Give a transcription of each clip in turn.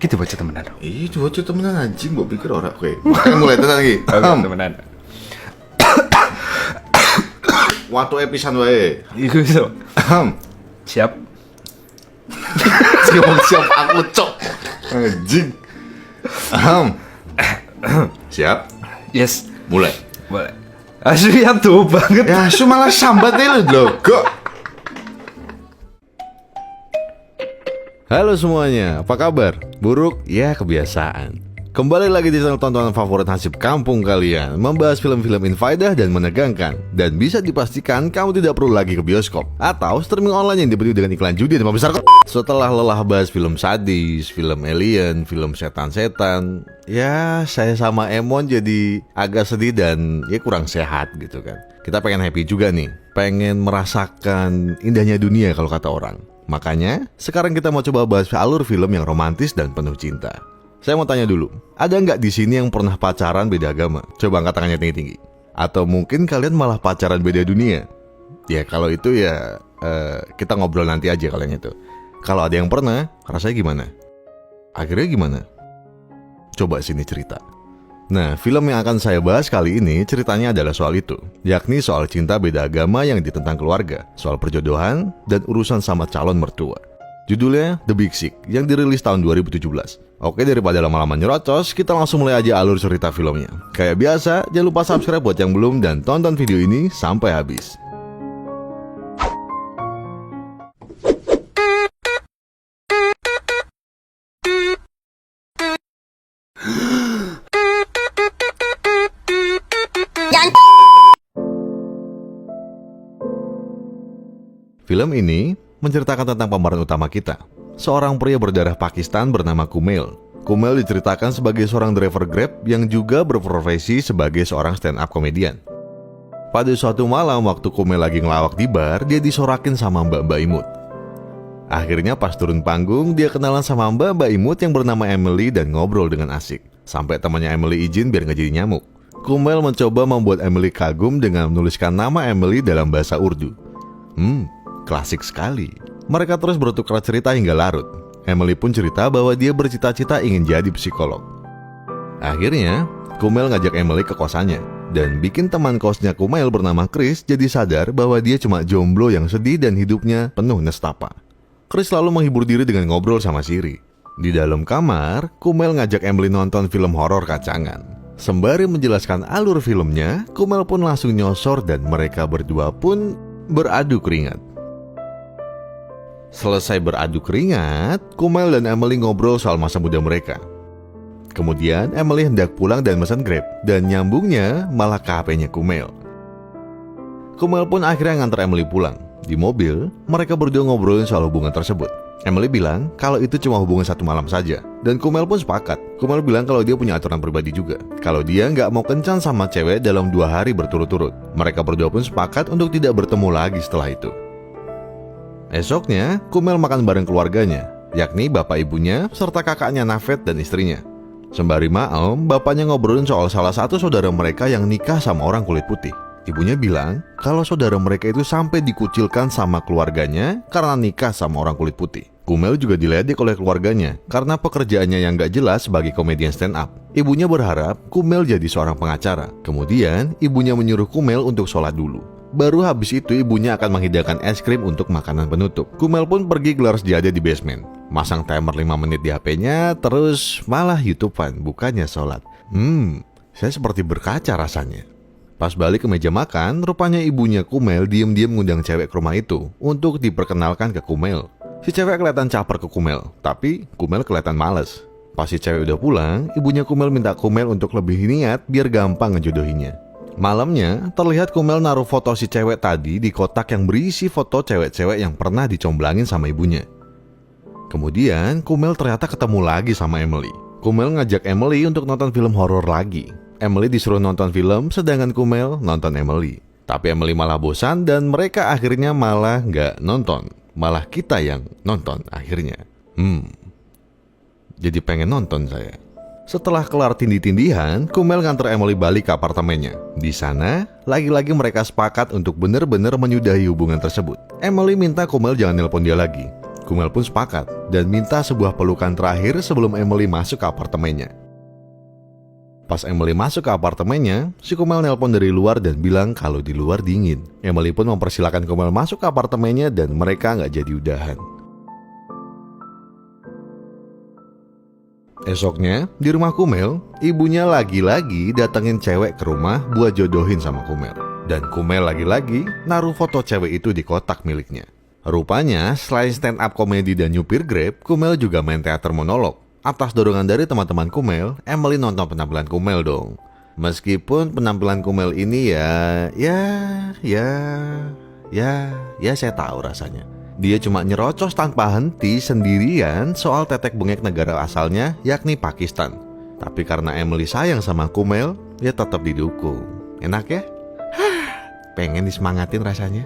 Kita baca temenan. Ih, coba temenan anjing, mbok pikir ora kowe. Makanya mulai tenan iki. Temenan. Waktu episan wae. Iku iso. Siap. Siap aku cok. Anjing. Siap. Yes. Mulai. Boleh. Asli tuh banget. Ya, su malah sambatnya lu kok. Halo semuanya, apa kabar? Buruk? Ya kebiasaan. Kembali lagi di channel tontonan favorit Hansip kampung kalian, membahas film-film infaedah dan menegangkan. Dan bisa dipastikan kamu tidak perlu lagi ke bioskop atau streaming online yang dipenuhi dengan iklan judi dan besar. Setelah lelah bahas film sadis, film alien, film setan-setan, ya saya sama Emon jadi agak sedih dan ya kurang sehat gitu kan. Kita pengen happy juga nih, pengen merasakan indahnya dunia kalau kata orang. Makanya, sekarang kita mau coba bahas alur film yang romantis dan penuh cinta. Saya mau tanya dulu, ada nggak di sini yang pernah pacaran beda agama? Coba angkat tangannya tinggi-tinggi. Atau mungkin kalian malah pacaran beda dunia? Ya kalau itu ya kita ngobrol nanti aja kalau yang itu. Kalau ada yang pernah, rasanya gimana? Akhirnya gimana? Coba sini cerita. Nah, film yang akan saya bahas kali ini ceritanya adalah soal itu, yakni soal cinta beda agama yang ditentang keluarga, soal perjodohan, dan urusan sama calon mertua. Judulnya The Big Sick, yang dirilis tahun 2017. Oke, daripada lama-lama nyerocos, kita langsung mulai aja alur cerita filmnya. Kayak biasa, jangan lupa subscribe buat yang belum dan tonton video ini sampai habis. Film ini menceritakan tentang pemeran utama kita, seorang pria berdarah Pakistan bernama Kumail. Kumail diceritakan sebagai seorang driver Grab yang juga berprofesi sebagai seorang stand-up komedian. Pada suatu malam waktu Kumail lagi ngelawak di bar, dia disorakin sama Mbak Imut. Akhirnya pas turun panggung, dia kenalan sama Mbak Imut yang bernama Emily dan ngobrol dengan asik. Sampai temannya Emily izin biar nggak jadi nyamuk. Kumail mencoba membuat Emily kagum dengan menuliskan nama Emily dalam bahasa Urdu. Klasik sekali. Mereka terus bertukar cerita hingga larut. Emily pun cerita bahwa dia bercita-cita ingin jadi psikolog. Akhirnya, Kumail ngajak Emily ke kosannya dan bikin teman kosnya Kumail bernama Chris jadi sadar bahwa dia cuma jomblo yang sedih dan hidupnya penuh nestapa. Chris selalu menghibur diri dengan ngobrol sama Siri. Di dalam kamar, Kumail ngajak Emily nonton film horor kacangan. Sembari menjelaskan alur filmnya, Kumail pun langsung nyosor dan mereka berdua pun beradu keringat. Selesai beradu keringat, Kumail dan Emily ngobrol soal masa muda mereka. Kemudian Emily hendak pulang dan pesan Grab, dan nyambungnya malah ke HP-nya Kumail. Kumail pun akhirnya nganter Emily pulang. Di mobil, mereka berdua ngobrolin soal hubungan tersebut. Emily bilang kalau itu cuma hubungan satu malam saja, dan Kumail pun sepakat. Kumail bilang kalau dia punya aturan pribadi juga, kalau dia nggak mau kencan sama cewek dalam 2 hari berturut-turut. Mereka berdua pun sepakat untuk tidak bertemu lagi setelah itu. Esoknya, Kumail makan bareng keluarganya, yakni bapak ibunya serta kakaknya Nafet dan istrinya. Sembari malam, bapaknya ngobrolin soal salah satu saudara mereka yang nikah sama orang kulit putih. Ibunya bilang kalau saudara mereka itu sampai dikucilkan sama keluarganya karena nikah sama orang kulit putih. Kumail juga diledek oleh keluarganya karena pekerjaannya yang gak jelas sebagai komedian stand up. Ibunya berharap Kumail jadi seorang pengacara. Kemudian, ibunya menyuruh Kumail untuk sholat dulu. Baru habis itu ibunya akan menghidangkan es krim untuk makanan penutup. Kumail pun pergi gelar sejadah di basement, masang timer 5 menit di HP-nya, terus malah YouTubean, bukannya sholat. Saya seperti berkaca rasanya. Pas balik ke meja makan, rupanya ibunya Kumail diam-diam ngundang cewek ke rumah itu untuk diperkenalkan ke Kumail. Si cewek kelihatan caper ke Kumail, tapi Kumail kelihatan males. Pas si cewek udah pulang, ibunya Kumail minta Kumail untuk lebih niat biar gampang ngejodohinya. Malamnya, terlihat Kumail naruh foto si cewek tadi di kotak yang berisi foto cewek-cewek yang pernah dicomblangin sama ibunya. Kemudian, Kumail ternyata ketemu lagi sama Emily. Kumail ngajak Emily untuk nonton film horor lagi. Emily disuruh nonton film, sedangkan Kumail nonton Emily. Tapi Emily malah bosan dan mereka akhirnya malah nggak nonton. Malah kita yang nonton akhirnya. Jadi pengen nonton saya. Setelah kelar tindih-tindihan, Kumail nganter Emily balik ke apartemennya. Di sana, lagi-lagi mereka sepakat untuk benar-benar menyudahi hubungan tersebut. Emily minta Kumail jangan nelpon dia lagi. Kumel pun sepakat dan minta sebuah pelukan terakhir sebelum Emily masuk ke apartemennya. Pas Emily masuk ke apartemennya, si Kumel nelpon dari luar dan bilang kalau di luar dingin. Emily pun mempersilahkan Kumel masuk ke apartemennya dan mereka nggak jadi udahan. Esoknya, di rumah Kumel, ibunya lagi-lagi datengin cewek ke rumah buat jodohin sama Kumel. Dan Kumel lagi-lagi naruh foto cewek itu di kotak miliknya. Rupanya, selain stand up komedi dan nyupir Grab, Kumel juga main teater monolog. Atas dorongan dari teman-teman Kumel, Emily nonton penampilan Kumel dong. Meskipun penampilan Kumel ini ya saya tahu rasanya. Dia cuma nyerocos tanpa henti sendirian soal tetek bengek negara asalnya, yakni Pakistan. Tapi karena Emily sayang sama Kumel, dia tetap didukung. Enak ya? Pengen disemangatin rasanya.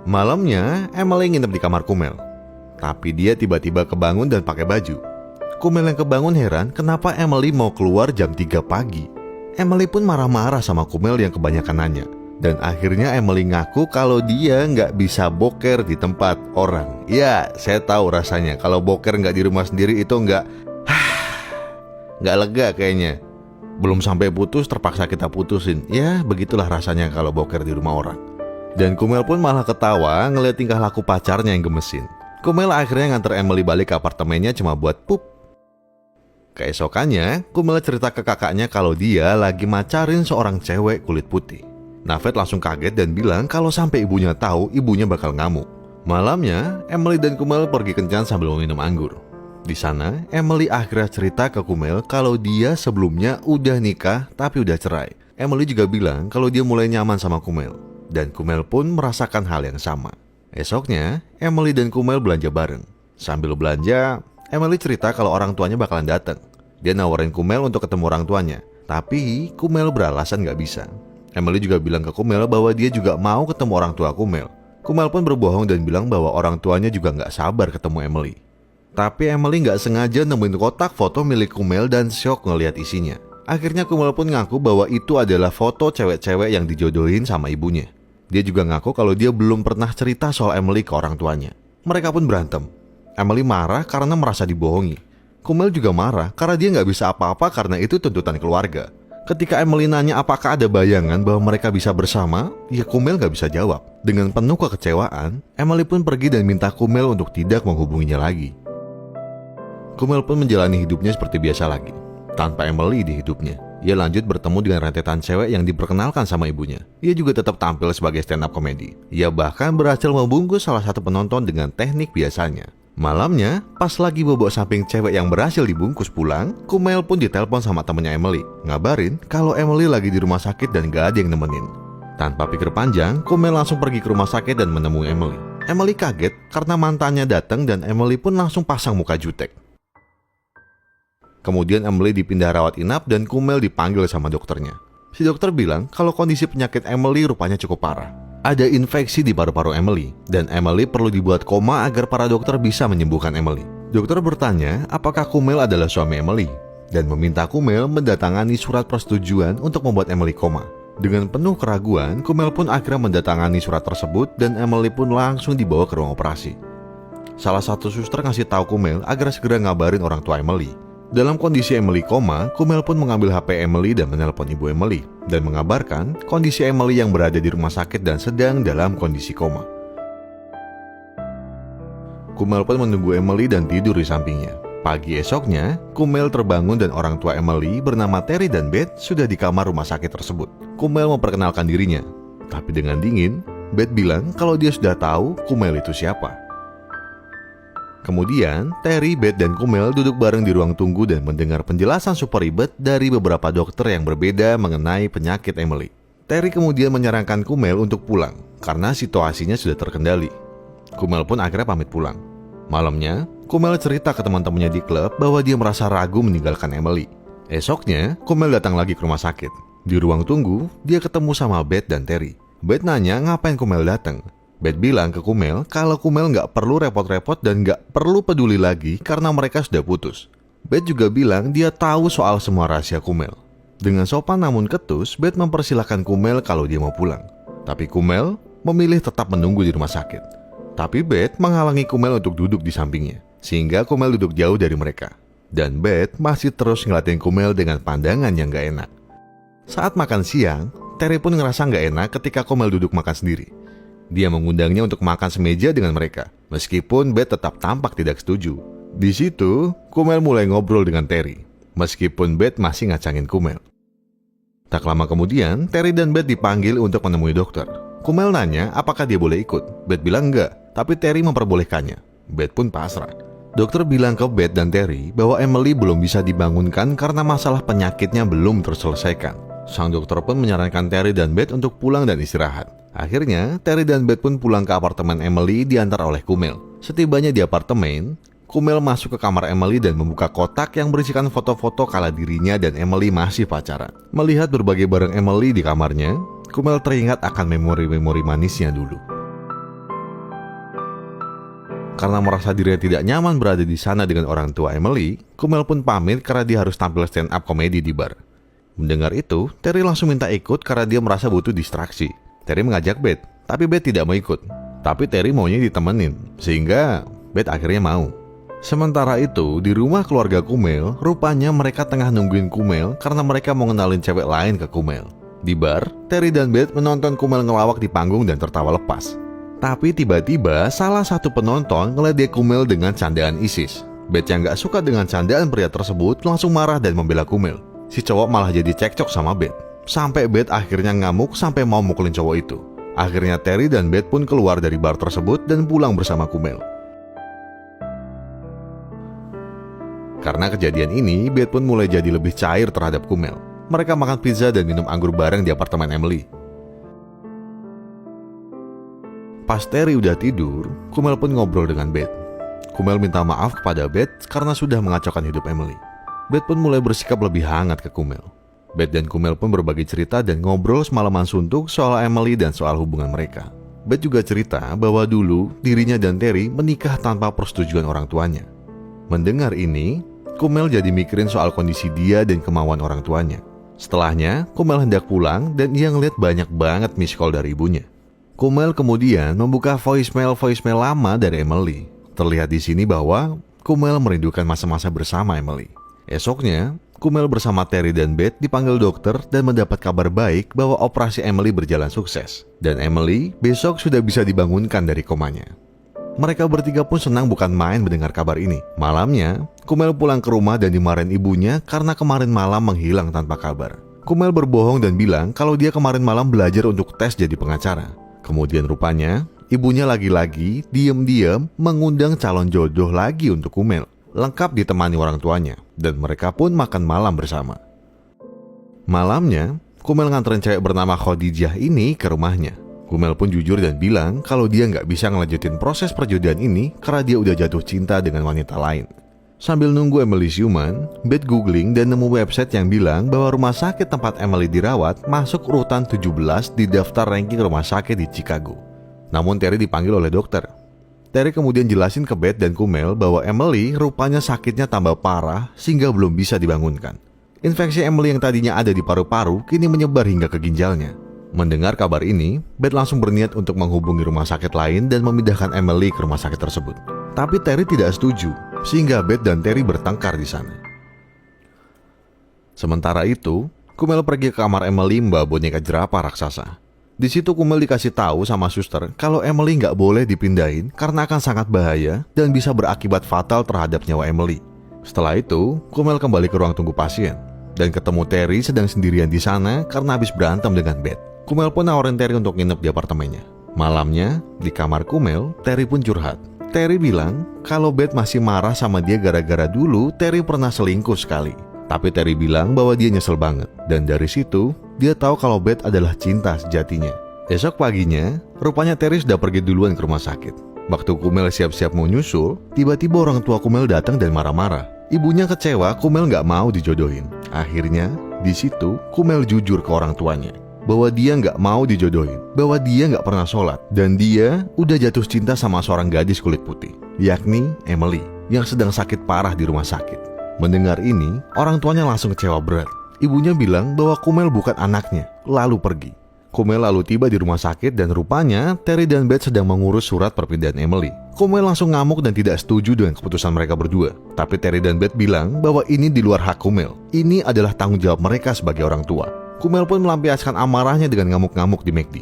Malamnya, Emily nginep di kamar Kumel. Tapi dia tiba-tiba kebangun dan pakai baju. Kumel yang kebangun heran kenapa Emily mau keluar jam 3 pagi. Emily pun marah-marah sama Kumel yang kebanyakan nanya. Dan akhirnya Emily ngaku kalau dia nggak bisa boker di tempat orang. Ya, saya tahu rasanya kalau boker nggak di rumah sendiri itu nggak lega kayaknya. Belum sampai putus terpaksa kita putusin. Ya, begitulah rasanya kalau boker di rumah orang. Dan Kumel pun malah ketawa ngeliat tingkah laku pacarnya yang gemesin. Kumel akhirnya nganter Emily balik ke apartemennya cuma buat pup. Keesokannya, Kumel cerita ke kakaknya kalau dia lagi macarin seorang cewek kulit putih. Naved langsung kaget dan bilang kalau sampai ibunya tahu, ibunya bakal ngamuk. Malamnya, Emily dan Kumel pergi kencan sambil minum anggur. Di sana, Emily akhirnya cerita ke Kumel kalau dia sebelumnya udah nikah tapi udah cerai. Emily juga bilang kalau dia mulai nyaman sama Kumel. Dan Kumel pun merasakan hal yang sama. Esoknya, Emily dan Kumel belanja bareng. Sambil belanja, Emily cerita kalau orang tuanya bakalan datang. Dia nawarin Kumel untuk ketemu orang tuanya. Tapi Kumel beralasan gak bisa. Emily juga bilang ke Kumel bahwa dia juga mau ketemu orang tua Kumel. Kumel pun berbohong dan bilang bahwa orang tuanya juga gak sabar ketemu Emily. Tapi Emily gak sengaja nemuin kotak foto milik Kumel dan syok ngeliat isinya. Akhirnya Kumel pun ngaku bahwa itu adalah foto cewek-cewek yang dijodohin sama ibunya. Dia juga ngaku kalau dia belum pernah cerita soal Emily ke orang tuanya. Mereka pun berantem. Emily marah karena merasa dibohongi. Kumel juga marah karena dia gak bisa apa-apa karena itu tuntutan keluarga. Ketika Emily nanya apakah ada bayangan bahwa mereka bisa bersama, ya Kumel gak bisa jawab. Dengan penuh kekecewaan, Emily pun pergi dan minta Kumel untuk tidak menghubunginya lagi. Kumel pun menjalani hidupnya seperti biasa lagi, tanpa Emily di hidupnya. Ia lanjut bertemu dengan rentetan cewek yang diperkenalkan sama ibunya. Ia juga tetap tampil sebagai stand up komedi. Ia bahkan berhasil membungkus salah satu penonton dengan teknik biasanya. Malamnya, pas lagi bobok samping cewek yang berhasil dibungkus pulang, Kumel pun ditelepon sama temennya Emily, ngabarin kalau Emily lagi di rumah sakit dan gak ada yang nemenin. Tanpa pikir panjang, Kumel langsung pergi ke rumah sakit dan menemui Emily. Emily kaget karena mantannya datang dan Emily pun langsung pasang muka jutek. Kemudian Emily dipindah rawat inap dan Kumel dipanggil sama dokternya. Si dokter bilang kalau kondisi penyakit Emily rupanya cukup parah. Ada infeksi di paru-paru Emily, dan Emily perlu dibuat koma agar para dokter bisa menyembuhkan Emily. Dokter bertanya apakah Kumel adalah suami Emily, dan meminta Kumel mendatangani surat persetujuan untuk membuat Emily koma. Dengan penuh keraguan, Kumel pun akhirnya mendatangani surat tersebut dan Emily pun langsung dibawa ke ruang operasi. Salah satu suster ngasih tahu Kumel agar segera ngabarin orang tua Emily. Dalam kondisi Emily koma, Kumel pun mengambil HP Emily dan menelpon ibu Emily dan mengabarkan kondisi Emily yang berada di rumah sakit dan sedang dalam kondisi koma. Kumel pun menunggu Emily dan tidur di sampingnya. Pagi esoknya, Kumel terbangun dan orang tua Emily bernama Terry dan Beth sudah di kamar rumah sakit tersebut. Kumel memperkenalkan dirinya, tapi dengan dingin, Beth bilang kalau dia sudah tahu Kumel itu siapa. Kemudian, Terry, Beth, dan Kumel duduk bareng di ruang tunggu dan mendengar penjelasan super ribet dari beberapa dokter yang berbeda mengenai penyakit Emily. Terry kemudian menyarankan Kumel untuk pulang karena situasinya sudah terkendali. Kumel pun akhirnya pamit pulang. Malamnya, Kumel cerita ke teman-temannya di klub bahwa dia merasa ragu meninggalkan Emily. Esoknya, Kumel datang lagi ke rumah sakit. Di ruang tunggu, dia ketemu sama Beth dan Terry. Beth nanya ngapain Kumel datang. Beth bilang ke Kumel kalau Kumel gak perlu repot-repot dan gak perlu peduli lagi karena mereka sudah putus. Beth juga bilang dia tahu soal semua rahasia Kumel. Dengan sopan namun ketus, Beth mempersilahkan Kumel kalau dia mau pulang. Tapi Kumel memilih tetap menunggu di rumah sakit. Tapi Beth menghalangi Kumel untuk duduk di sampingnya, sehingga Kumel duduk jauh dari mereka. Dan Beth masih terus ngeliatin Kumel dengan pandangan yang gak enak. Saat makan siang, Terry pun ngerasa gak enak ketika Kumel duduk makan sendiri. Dia mengundangnya untuk makan semeja dengan mereka, meskipun Beth tetap tampak tidak setuju. Di situ, Kumel mulai ngobrol dengan Terry, meskipun Beth masih ngacangin Kumel. Tak lama kemudian, Terry dan Beth dipanggil untuk menemui dokter. Kumel nanya apakah dia boleh ikut. Beth bilang enggak, tapi Terry memperbolehkannya. Beth pun pasrah. Dokter bilang ke Beth dan Terry bahwa Emily belum bisa dibangunkan karena masalah penyakitnya belum terselesaikan. Sang dokter pun menyarankan Terry dan Beth untuk pulang dan istirahat. Akhirnya, Terry dan Beth pun pulang ke apartemen Emily diantar oleh Kumel. Setibanya di apartemen, Kumel masuk ke kamar Emily dan membuka kotak yang berisikan foto-foto kala dirinya dan Emily masih pacaran. Melihat berbagai barang Emily di kamarnya, Kumel teringat akan memori-memori manisnya dulu. Karena merasa dirinya tidak nyaman berada di sana dengan orang tua Emily, Kumel pun pamit karena dia harus tampil stand up komedi di bar. Mendengar itu, Terry langsung minta ikut karena dia merasa butuh distraksi. Terry mengajak Beth, tapi Beth tidak mau ikut. Tapi Terry maunya ditemenin, sehingga Beth akhirnya mau. Sementara itu, di rumah keluarga Kumel, rupanya mereka tengah nungguin Kumel karena mereka mau ngenalin cewek lain ke Kumel. Di bar, Terry dan Beth menonton Kumel ngelawak di panggung dan tertawa lepas. Tapi tiba-tiba, salah satu penonton ngeledek Kumel dengan candaan ISIS. Beth yang gak suka dengan candaan pria tersebut langsung marah dan membela Kumel. Si cowok malah jadi cekcok sama Beth. Sampai Beth akhirnya ngamuk sampai mau mukulin cowok itu. Akhirnya Terry dan Beth pun keluar dari bar tersebut dan pulang bersama Kumel. Karena kejadian ini, Beth pun mulai jadi lebih cair terhadap Kumel. Mereka makan pizza dan minum anggur bareng di apartemen Emily. Pas Terry udah tidur, Kumel pun ngobrol dengan Beth. Kumel minta maaf kepada Beth karena sudah mengacaukan hidup Emily. Beth pun mulai bersikap lebih hangat ke Kumel. Beth dan Kumel pun berbagi cerita dan ngobrol semalaman suntuk soal Emily dan soal hubungan mereka. Beth juga cerita bahwa dulu dirinya dan Terry menikah tanpa persetujuan orang tuanya. Mendengar ini, Kumel jadi mikirin soal kondisi dia dan kemauan orang tuanya. Setelahnya, Kumel hendak pulang dan ia ngeliat banyak banget miss call dari ibunya. Kumel kemudian membuka voicemail lama dari Emily. Terlihat di sini bahwa Kumel merindukan masa-masa bersama Emily. Esoknya, Kumel bersama Terry dan Beth dipanggil dokter dan mendapat kabar baik bahwa operasi Emily berjalan sukses. Dan Emily besok sudah bisa dibangunkan dari komanya. Mereka bertiga pun senang bukan main mendengar kabar ini. Malamnya, Kumel pulang ke rumah dan dimarahin ibunya karena kemarin malam menghilang tanpa kabar. Kumel berbohong dan bilang kalau dia kemarin malam belajar untuk tes jadi pengacara. Kemudian rupanya, ibunya lagi-lagi diam-diam mengundang calon jodoh lagi untuk Kumel, lengkap ditemani orang tuanya, dan mereka pun makan malam bersama. Malamnya, Kumel nganterin cewek bernama Khadijah ini ke rumahnya. Kumel pun jujur dan bilang kalau dia nggak bisa ngelanjutin proses perjodohan ini karena dia udah jatuh cinta dengan wanita lain. Sambil nunggu Emily siuman, Beth googling dan nemu website yang bilang bahwa rumah sakit tempat Emily dirawat masuk urutan 17 di daftar ranking rumah sakit di Chicago. Namun Terry dipanggil oleh dokter. Terry kemudian jelasin ke Beth dan Kumel bahwa Emily rupanya sakitnya tambah parah sehingga belum bisa dibangunkan. Infeksi Emily yang tadinya ada di paru-paru kini menyebar hingga ke ginjalnya. Mendengar kabar ini, Beth langsung berniat untuk menghubungi rumah sakit lain dan memindahkan Emily ke rumah sakit tersebut. Tapi Terry tidak setuju, sehingga Beth dan Terry bertengkar di sana. Sementara itu, Kumel pergi ke kamar Emily membawa boneka jerapah raksasa. Di situ Kumel dikasih tahu sama suster kalau Emily nggak boleh dipindahin karena akan sangat bahaya dan bisa berakibat fatal terhadap nyawa Emily. Setelah itu, Kumel kembali ke ruang tunggu pasien dan ketemu Terry sedang sendirian di sana karena habis berantem dengan Beth. Kumel pun nawarin Terry untuk nginep di apartemennya. Malamnya, di kamar Kumel, Terry pun curhat. Terry bilang kalau Beth masih marah sama dia gara-gara dulu Terry pernah selingkuh sekali. Tapi Terry bilang bahwa dia nyesel banget. Dan dari situ, dia tahu kalau Beth adalah cinta sejatinya. Esok paginya, rupanya Terry sudah pergi duluan ke rumah sakit. Waktu Kumel siap-siap mau nyusul, tiba-tiba orang tua Kumel datang dan marah-marah. Ibunya kecewa Kumel nggak mau dijodohin. Akhirnya, di situ Kumel jujur ke orang tuanya bahwa dia nggak mau dijodohin, bahwa dia nggak pernah sholat, dan dia udah jatuh cinta sama seorang gadis kulit putih, yakni Emily, yang sedang sakit parah di rumah sakit. Mendengar ini, orang tuanya langsung kecewa berat. Ibunya bilang bahwa Kumel bukan anaknya, lalu pergi. Kumail lalu tiba di rumah sakit dan rupanya Terry dan Beth sedang mengurus surat perpindahan Emily. Kumail langsung ngamuk dan tidak setuju dengan keputusan mereka berdua. Tapi Terry dan Beth bilang bahwa ini di luar hak Kumail. Ini adalah tanggung jawab mereka sebagai orang tua. Kumail pun melampiaskan amarahnya dengan ngamuk-ngamuk di McD.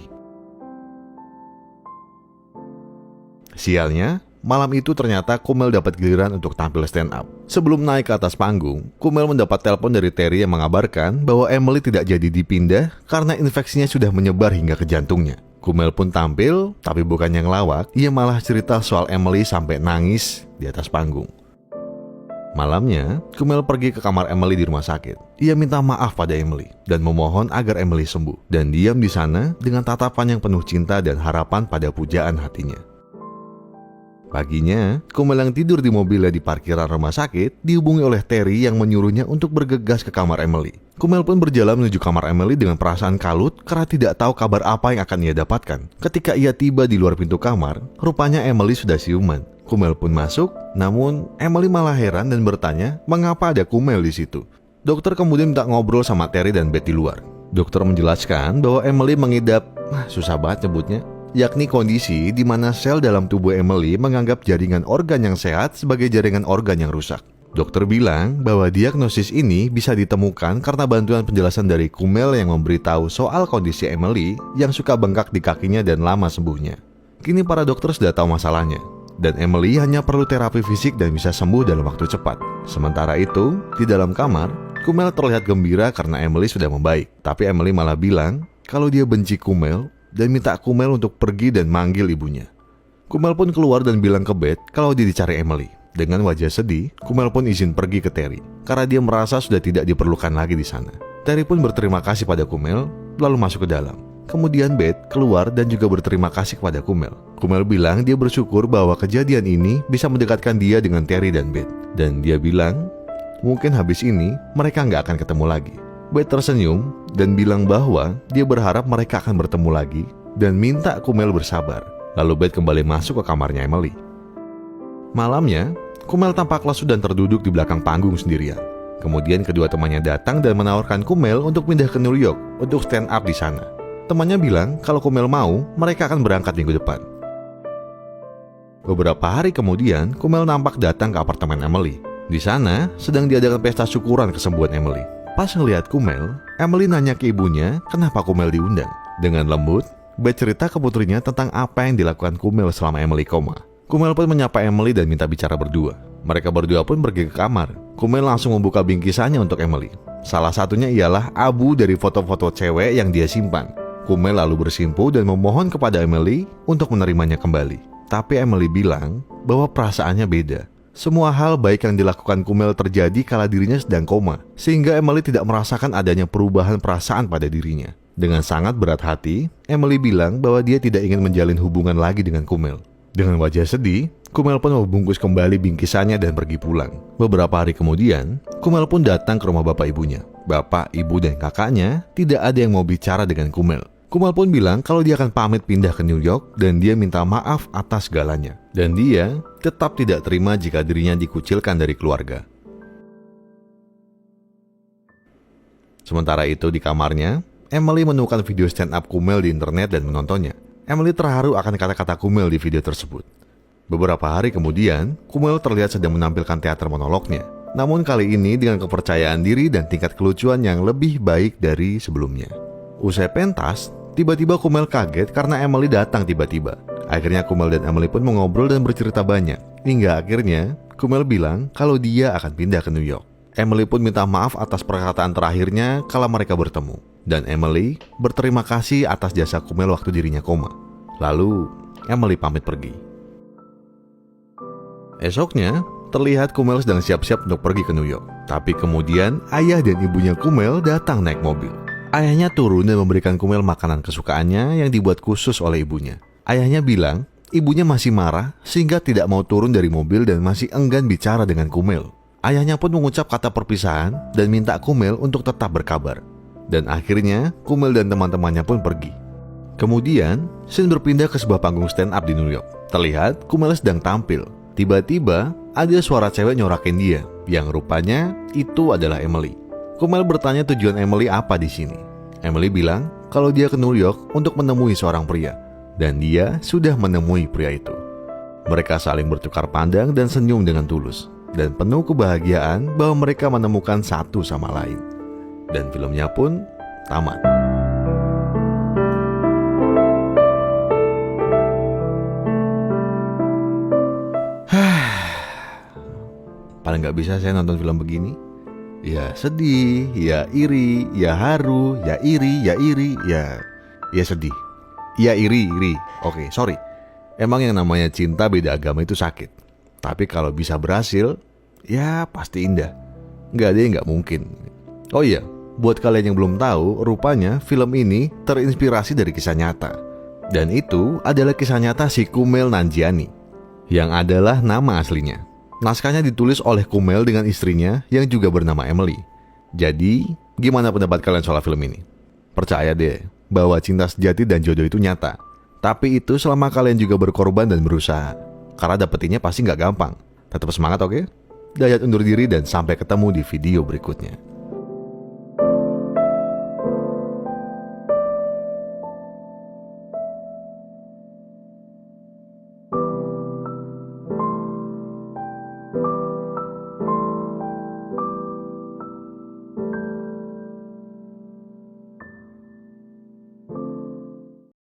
Sialnya, malam itu ternyata Kumail dapat giliran untuk tampil stand up. Sebelum naik ke atas panggung, Kumail mendapat telepon dari Terry yang mengabarkan bahwa Emily tidak jadi dipindah karena infeksinya sudah menyebar hingga ke jantungnya. Kumail pun tampil, tapi bukan yang ngelawak, ia malah cerita soal Emily sampai nangis di atas panggung. Malamnya, Kumail pergi ke kamar Emily di rumah sakit. Ia minta maaf pada Emily dan memohon agar Emily sembuh dan diam di sana dengan tatapan yang penuh cinta dan harapan pada pujaan hatinya. Paginya, Kumail yang tidur di mobilnya di parkiran rumah sakit dihubungi oleh Terry yang menyuruhnya untuk bergegas ke kamar Emily. Kumail pun berjalan menuju kamar Emily dengan perasaan kalut karena tidak tahu kabar apa yang akan ia dapatkan. Ketika ia tiba di luar pintu kamar, rupanya Emily sudah siuman. Kumail pun masuk, namun Emily malah heran dan bertanya mengapa ada Kumail di situ. Dokter kemudian minta ngobrol sama Terry dan Beth di luar. Dokter menjelaskan bahwa Emily mengidap, susah banget nyebutnya, yakni kondisi di mana sel dalam tubuh Emily menganggap jaringan organ yang sehat sebagai jaringan organ yang rusak. Dokter bilang bahwa diagnosis ini bisa ditemukan karena bantuan penjelasan dari Kumail yang memberitahu soal kondisi Emily yang suka bengkak di kakinya dan lama sembuhnya. Kini para dokter sudah tahu masalahnya, dan Emily hanya perlu terapi fisik dan bisa sembuh dalam waktu cepat. Sementara itu, di dalam kamar, Kumail terlihat gembira karena Emily sudah membaik. Tapi Emily malah bilang kalau dia benci Kumail dan minta Kumail untuk pergi dan manggil ibunya. Kumail pun keluar dan bilang ke Beth kalau dia dicari Emily. Dengan wajah sedih, Kumail pun izin pergi ke Terry karena dia merasa sudah tidak diperlukan lagi di sana. Terry pun berterima kasih pada Kumail lalu masuk ke dalam. Kemudian Beth keluar dan juga berterima kasih kepada Kumail. Kumail bilang dia bersyukur bahwa kejadian ini bisa mendekatkan dia dengan Terry dan Beth. Dan dia bilang mungkin habis ini mereka nggak akan ketemu lagi. Beth tersenyum dan bilang bahwa dia berharap mereka akan bertemu lagi dan minta Kumail bersabar. Lalu Beth kembali masuk ke kamarnya Emily. Malamnya, Kumail tampak lesu dan terduduk di belakang panggung sendirian. Kemudian kedua temannya datang dan menawarkan Kumail untuk pindah ke New York untuk stand up di sana. Temannya bilang kalau Kumail mau, mereka akan berangkat minggu depan. Beberapa hari kemudian, Kumail nampak datang ke apartemen Emily. Di sana, sedang diadakan pesta syukuran kesembuhan Emily. Pas ngelihat Kumail, Emily nanya ke ibunya kenapa Kumail diundang. Dengan lembut, Beth cerita ke putrinya tentang apa yang dilakukan Kumail selama Emily koma. Kumail pun menyapa Emily dan minta bicara berdua. Mereka berdua pun pergi ke kamar. Kumail langsung membuka bingkisannya untuk Emily. Salah satunya ialah abu dari foto-foto cewek yang dia simpan. Kumail lalu bersimpu dan memohon kepada Emily untuk menerimanya kembali. Tapi Emily bilang bahwa perasaannya beda. Semua hal baik yang dilakukan Kumail terjadi kala dirinya sedang koma, sehingga Emily tidak merasakan adanya perubahan perasaan pada dirinya. Dengan sangat berat hati, Emily bilang bahwa dia tidak ingin menjalin hubungan lagi dengan Kumail. Dengan wajah sedih, Kumail pun membungkus kembali bingkisannya dan pergi pulang. Beberapa hari kemudian, Kumail pun datang ke rumah bapak ibunya. Bapak, ibu, dan kakaknya tidak ada yang mau bicara dengan Kumail. Kumail pun bilang kalau dia akan pamit pindah ke New York dan dia minta maaf atas segalanya. Dan dia tetap tidak terima jika dirinya dikucilkan dari keluarga. Sementara itu di kamarnya, Emily menemukan video stand up Kumail di internet dan menontonnya. Emily terharu akan kata-kata Kumail di video tersebut. Beberapa hari kemudian, Kumail terlihat sedang menampilkan teater monolognya. Namun kali ini dengan kepercayaan diri dan tingkat kelucuan yang lebih baik dari sebelumnya. Usai pentas, tiba-tiba Kumail kaget karena Emily datang tiba-tiba. Akhirnya Kumail dan Emily pun mengobrol dan bercerita banyak. Hingga akhirnya, Kumail bilang kalau dia akan pindah ke New York. Emily pun minta maaf atas perkataan terakhirnya kala mereka bertemu. Dan Emily berterima kasih atas jasa Kumail waktu dirinya koma. Lalu, Emily pamit pergi. Esoknya, terlihat Kumail sedang siap-siap untuk pergi ke New York. Tapi kemudian, ayah dan ibunya Kumail datang naik mobil. Ayahnya turun dan memberikan Kumail makanan kesukaannya yang dibuat khusus oleh ibunya. Ayahnya bilang, ibunya masih marah sehingga tidak mau turun dari mobil dan masih enggan bicara dengan Kumail. Ayahnya pun mengucap kata perpisahan dan minta Kumail untuk tetap berkabar. Dan akhirnya, Kumail dan teman-temannya pun pergi. Kemudian, scene berpindah ke sebuah panggung stand up di New York. Terlihat Kumail sedang tampil. Tiba-tiba, ada suara cewek nyorakin dia, yang rupanya itu adalah Emily. Kumail bertanya tujuan Emily apa di sini. Emily bilang kalau dia ke New York untuk menemui seorang pria. Dan dia sudah menemui pria itu. Mereka saling bertukar pandang dan senyum dengan tulus. Dan penuh kebahagiaan bahwa mereka menemukan satu sama lain. Dan filmnya pun tamat. Paling gak bisa saya nonton film begini. Ya sedih, ya iri, ya haru, ya iri, ya sedih. Ya iri. Oke, sorry. Emang yang namanya cinta beda agama itu sakit. Tapi kalau bisa berhasil, ya pasti indah. Gak ada yang gak mungkin. Oh iya, buat kalian yang belum tahu, rupanya film ini terinspirasi dari kisah nyata. Dan itu adalah kisah nyata si Kumail Nanjiani, yang adalah nama aslinya. Naskahnya ditulis oleh Kumail dengan istrinya yang juga bernama Emily. Jadi, gimana pendapat kalian soal film ini? Percaya deh, bahwa cinta sejati dan jodoh itu nyata. Tapi itu selama kalian juga berkorban dan berusaha. Karena dapetinnya pasti gak gampang. Tetap semangat, oke? Dayat undur diri dan sampai ketemu di video berikutnya.